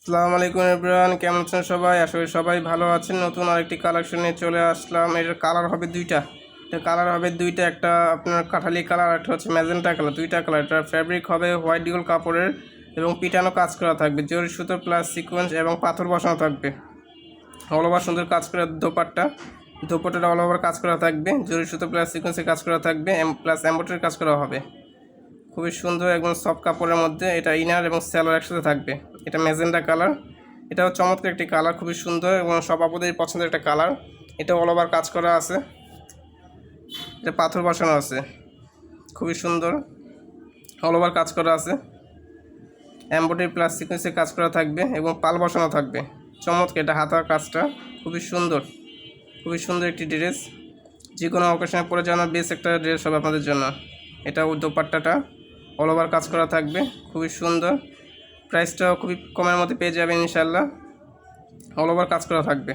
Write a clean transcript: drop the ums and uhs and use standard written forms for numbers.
আসসালামু আলাইকুম এভরিওয়ান, কেমন আছেন সবাই? আশা করি সবাই ভালো আছেন। নতুন আরেকটি কালেকশন নিয়ে চলে আসলাম। এটার কালার হবে দুইটা। একটা আপনার কাঠালি কালার, একটা হচ্ছে ম্যাজেন্টা কালার। দুইটা কালার। এটার ফ্যাব্রিক হবে হোয়াইট ডিগল কাপড়ের এবং পিটানো কাজ করা থাকবে, জরি সুতো প্লাস সিকোয়েন্স এবং পাথর বসানো থাকবে। অল ওভার সুন্দর কাজ করা দোপাট্টাটা অল ওভার কাজ করা থাকবে, জরি সুতো প্লাস সিকোয়েন্সের কাজ করা থাকবে, প্লাস এমব্রয়ডারির কাজ করা হবে। খুবই সুন্দর একদম সফট কাপড়ের মধ্যে। এটা ইনার এবং স্যালোয়ার একসাথে থাকবে। এটা ম্যাজেন্টা কালার। এটাও চমৎকার একটি কালার, খুবই সুন্দর এবং সব আপুদের পছন্দের একটা কালার। এটা অল ওভার কাজ করা আছে, এটা পাথর বসানো আছে, খুবই সুন্দর। অল ওভার কাজ করা আছে, এমব্রয়ডারি প্লাস সিকোয়েন্সের কাজ করা থাকবে এবং পাল বসানো থাকবে। চমৎকার এটা হাতার কাজটা খুবই সুন্দর, খুবই সুন্দর একটি ড্রেস। যে কোনো অকেশনে পরে যাওয়ার বেস্ট একটা ড্রেস হবে আপনাদের জন্য। এটা দোপাট্টাটা অল ওভার কাজ করা থাকবে, খুবই সুন্দর। প্রাইসটাও খুবই কমের মধ্যে পেয়ে যাবেন ইনশাল্লাহ। অল ওভার কাজ করা থাকবে।